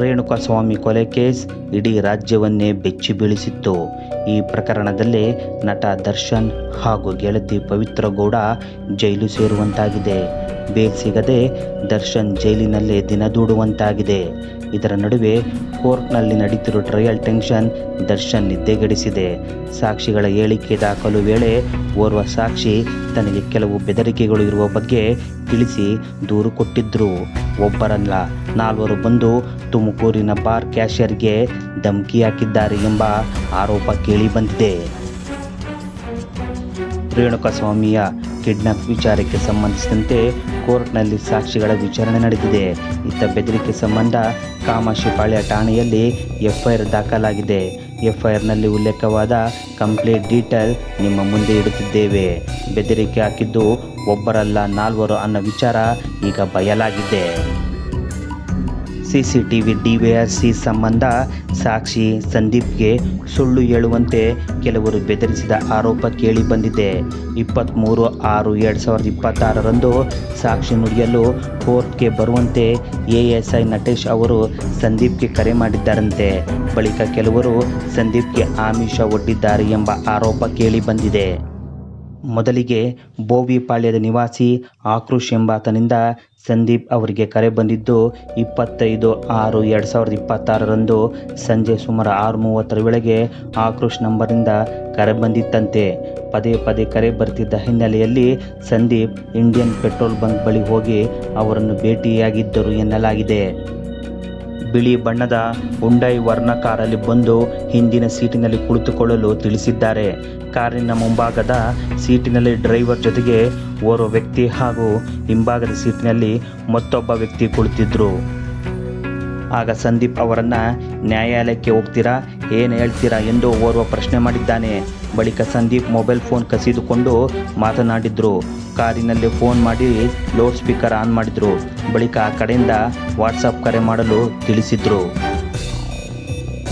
ರೇಣುಕಾಸ್ವಾಮಿ ಕೊಲೆ ಕೇಸ್ ಇಡೀ ರಾಜ್ಯವನ್ನೇ ಬೆಚ್ಚಿ ಬೀಳಿಸಿತ್ತು. ಈ ಪ್ರಕರಣದಲ್ಲಿ ನಟ ದರ್ಶನ್ ಹಾಗೂ ಗೆಳತಿ ಪವಿತ್ರ ಗೌಡ ಜೈಲು ಸೇರುವಂತಾಗಿದೆ. ಬೇಲ್ ಸಿಗದೆ ದರ್ಶನ್ ಜೈಲಿನಲ್ಲೇ ದಿನ ದೂಡುವಂತಾಗಿದೆ. ಇದರ ನಡುವೆ ಕೋರ್ಟ್ನಲ್ಲಿ ನಡೀತಿರೋ ಟ್ರಯಲ್ ಟೆನ್ಷನ್ ದರ್ಶನ್ ನಿದ್ದೆಗೆಡಿಸಿದೆ. ಸಾಕ್ಷಿಗಳ ಹೇಳಿಕೆ ದಾಖಲು ವೇಳೆ ಓರ್ವ ಸಾಕ್ಷಿ ತನಗೆ ಕೆಲವು ಬೆದರಿಕೆಗಳು ಇರುವ ಬಗ್ಗೆ ತಿಳಿಸಿ ದೂರು ಕೊಟ್ಟಿದ್ರು. ಒಬ್ಬರಲ್ಲ 4 ಬಂದು ತುಮಕೂರಿನ ಬಾರ್ ಕ್ಯಾಷಿಯರ್ಗೆ ಧಮಕಿ ಹಾಕಿದ್ದಾರೆ ಎಂಬ ಆರೋಪ ಕೇಳಿ ಬಂದಿದೆ. ರೇಣುಕಾಸ್ವಾಮಿಯ ಕಿಡ್ನಾಪ್ ವಿಚಾರಕ್ಕೆ ಸಂಬಂಧಿಸಿದಂತೆ ಕೋರ್ಟ್ನಲ್ಲಿ ಸಾಕ್ಷಿಗಳ ವಿಚಾರಣೆ ನಡೆದಿದೆ. ಇತ್ತ ಬೆದರಿಕೆ ಸಂಬಂಧ ಕಾಮಾಕ್ಷಿಪಾಳ್ಯ ಠಾಣೆಯಲ್ಲಿ ಎಫ್ಐಆರ್ ದಾಖಲಾಗಿದೆ. ಎಫ್ಐಆರ್ನಲ್ಲಿ ಉಲ್ಲೇಖವಾದ ಕಂಪ್ಲೀಟ್ ಡೀಟೇಲ್ ನಿಮ್ಮ ಮುಂದೆ ಇಡುತ್ತಿದ್ದೇವೆ. ಬೆದರಿಕೆ ಹಾಕಿದ್ದು ಒಬ್ಬರಲ್ಲ 4 ಅನ್ನೋ ವಿಚಾರ ಈಗ ಬಯಲಾಗಿದೆ. ಸಿಸಿಟಿವಿ ಡಿವಿಆರ್ಸಿ ಸಂಬಂಧ ಸಾಕ್ಷಿ ಸಂದೀಪ್ಗೆ ಸುಳ್ಳು ಹೇಳುವಂತೆ ಕೆಲವರು ಬೆದರಿಸಿದ ಆರೋಪ ಕೇಳಿ ಬಂದಿದೆ. 23/6/2026ರಂದು ಸಾಕ್ಷಿ ನುಡಿಯಲು ಕೋರ್ಟ್ಗೆ ಬರುವಂತೆ ಎಎಸ್ಐ ನಟೇಶ್ ಅವರು ಸಂದೀಪ್ಗೆ ಕರೆ ಮಾಡಿದ್ದಾರಂತೆ. ಬಳಿಕ ಕೆಲವರು ಸಂದೀಪ್ಗೆ ಆಮಿಷ ಒಡ್ಡಿದ್ದಾರೆ ಎಂಬ ಆರೋಪ ಕೇಳಿ ಬಂದಿದೆ. ಮೊದಲಿಗೆ ಬೋವಿಪಾಳ್ಯದ ನಿವಾಸಿ ಆಕ್ರೋಶ್ ಎಂಬಾತನಿಂದ ಸಂದೀಪ್ ಅವರಿಗೆ ಕರೆ ಬಂದಿದ್ದು 25/6/2026ರಂದು ಸಂಜೆ ಸುಮಾರು 6:30 ವೇಳೆಗೆ ಆಕ್ರೋಶ್ ನಂಬರಿಂದ ಕರೆ ಬಂದಿತ್ತಂತೆ. ಪದೇ ಪದೇ ಕರೆ ಬರ್ತಿದ್ದ ಹಿನ್ನೆಲೆಯಲ್ಲಿ ಸಂದೀಪ್ ಇಂಡಿಯನ್ ಪೆಟ್ರೋಲ್ ಬಂಕ್ ಬಳಿ ಹೋಗಿ ಅವರನ್ನು ಭೇಟಿಯಾಗಿದ್ದರು ಎನ್ನಲಾಗಿದೆ. ಬಿಳಿ ಬಣ್ಣದ ಹುಂಡೈ ವರ್ಣ ಕಾರಲ್ಲಿ ಬಂದು ಹಿಂದಿನ ಸೀಟಿನಲ್ಲಿ ಕುಳಿತುಕೊಳ್ಳಲು ತಿಳಿಸಿದ್ದಾರೆ. ಕಾರಿನ ಮುಂಭಾಗದ ಸೀಟಿನಲ್ಲಿ ಡ್ರೈವರ್ ಜೊತೆಗೆ ಓರ್ವ ವ್ಯಕ್ತಿ ಹಾಗೂ ಹಿಂಭಾಗದ ಸೀಟಿನಲ್ಲಿ ಮತ್ತೊಬ್ಬ ವ್ಯಕ್ತಿ ಕುಳಿತಿದ್ರು. ಆಗ ಸಂದೀಪ್ ಅವರನ್ನು ನ್ಯಾಯಾಲಯಕ್ಕೆ ಹೋಗ್ತೀರಾ, ಏನು ಹೇಳ್ತೀರಾ ಎಂದು ಓರ್ವ ಪ್ರಶ್ನೆ ಮಾಡಿದ್ದಾನೆ. ಬಳಿಕ ಸಂದೀಪ್ ಮೊಬೈಲ್ ಫೋನ್ ಕಸಿದುಕೊಂಡು ಮಾತನಾಡಿದ್ರು. ಕಾರಿನಲ್ಲಿ ಫೋನ್ ಮಾಡಿ ಲೌಡ್ ಸ್ಪೀಕರ್ ಆನ್ ಮಾಡಿದ್ರು. ಬಳಿಕ ಆ ಕಡೆಯಿಂದ ವಾಟ್ಸಪ್ ಕರೆ ಮಾಡಲು ತಿಳಿಸಿದ್ರು.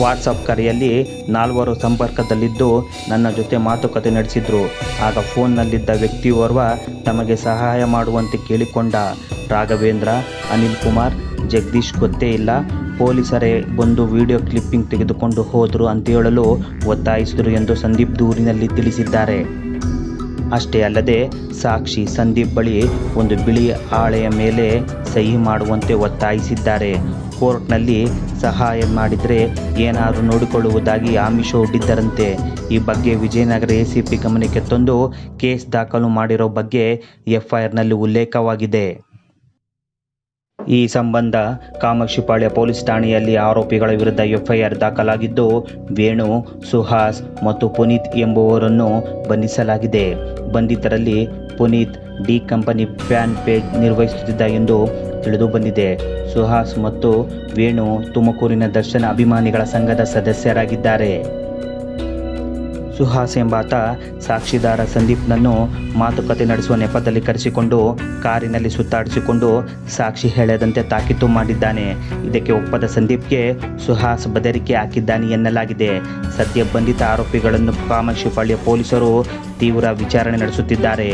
ವಾಟ್ಸಪ್ ಕರೆಯಲ್ಲಿ 4 ಸಂಪರ್ಕದಲ್ಲಿದ್ದು ನನ್ನ ಜೊತೆ ಮಾತುಕತೆ ನಡೆಸಿದ್ರು. ಆಗ ಫೋನ್ನಲ್ಲಿದ್ದ ವ್ಯಕ್ತಿಯೋರ್ವ ತಮಗೆ ಸಹಾಯ ಮಾಡುವಂತೆ ಕೇಳಿಕೊಂಡ. ರಾಘವೇಂದ್ರ, ಅನಿಲ್ ಕುಮಾರ್, ಜಗದೀಶ್ ಗೊತ್ತೇ ಇಲ್ಲ, ಪೊಲೀಸರೇ ಬಂದು ವಿಡಿಯೋ ಕ್ಲಿಪ್ಪಿಂಗ್ ತೆಗೆದುಕೊಂಡು ಹೋದರು ಅಂತ ಹೇಳಲು ಒತ್ತಾಯಿಸಿದರು ಎಂದು ಸಂದೀಪ್ ದೂರಿನಲ್ಲಿ ತಿಳಿಸಿದ್ದಾರೆ. ಅಷ್ಟೇ ಅಲ್ಲದೆ ಸಾಕ್ಷಿ ಸಂದೀಪ್ ಬಳಿ ಒಂದು ಬಿಳಿ ಹಾಳೆಯ ಮೇಲೆ ಸಹಿ ಮಾಡುವಂತೆ ಒತ್ತಾಯಿಸಿದ್ದಾರೆ. ಕೋರ್ಟ್ನಲ್ಲಿ ಸಹಾಯ ಮಾಡಿದರೆ ಏನಾದರೂ ನೋಡಿಕೊಳ್ಳುವುದಾಗಿ ಆಮಿಷ ಒಡ್ಡಿದ್ದರಂತೆ. ಈ ಬಗ್ಗೆ ವಿಜಯನಗರ ಎಸಿಪಿ ಗಮನಕ್ಕೆ ತಂದು ಕೇಸ್ ದಾಖಲು ಮಾಡಿರೋ ಬಗ್ಗೆ ಎಫ್ಐಆರ್ನಲ್ಲಿ ಉಲ್ಲೇಖವಾಗಿದೆ. ಈ ಸಂಬಂಧ ಕಾಮಾಕ್ಷಿಪಾಳ್ಯ ಪೊಲೀಸ್ ಠಾಣೆಯಲ್ಲಿ ಆರೋಪಿಗಳ ವಿರುದ್ಧ ಎಫ್ಐಆರ್ ದಾಖಲಾಗಿದ್ದು ವೇಣು, ಸುಹಾಸ್ ಮತ್ತು ಪುನೀತ್ ಎಂಬುವರನ್ನು ಬಂಧಿಸಲಾಗಿದೆ. ಬಂಧಿತರಲ್ಲಿ Puneeth D company fan page ನಿರ್ವಹಿಸುತ್ತಿದ್ದ ಎಂದು ತಿಳಿದು ಬಂದಿದೆ. ಸುಹಾಸ್ ಮತ್ತು ವೇಣು ತುಮಕೂರಿನ ದರ್ಶನ ಅಭಿಮಾನಿಗಳ ಸಂಘದ ಸದಸ್ಯರಾಗಿದ್ದಾರೆ. ಸುಹಾಸ್ ಎಂಬಾತ ಸಾಕ್ಷಿದಾರ ಸಂದೀಪ್ನನ್ನು ಮಾತುಕತೆ ನಡೆಸುವ ನೆಪದಲ್ಲಿ ಕರೆಸಿಕೊಂಡು ಕಾರಿನಲ್ಲಿ ಸುತ್ತಾಡಿಸಿಕೊಂಡು ಸಾಕ್ಷಿ ಹೇಳದಂತೆ ತಾಕೀತು ಮಾಡಿದ್ದಾನೆ. ಇದಕ್ಕೆ ಒಪ್ಪದ ಸಂದೀಪ್ಗೆ ಸುಹಾಸ್ ಬೆದರಿಕೆ ಹಾಕಿದ್ದಾನೆ ಎನ್ನಲಾಗಿದೆ. ಸದ್ಯ ಬಂಧಿತ ಆರೋಪಿಗಳನ್ನು ಕಾಮಾಕ್ಷಿಪಾಳ್ಯ ಪೊಲೀಸರು ತೀವ್ರ ವಿಚಾರಣೆ ನಡೆಸುತ್ತಿದ್ದಾರೆ.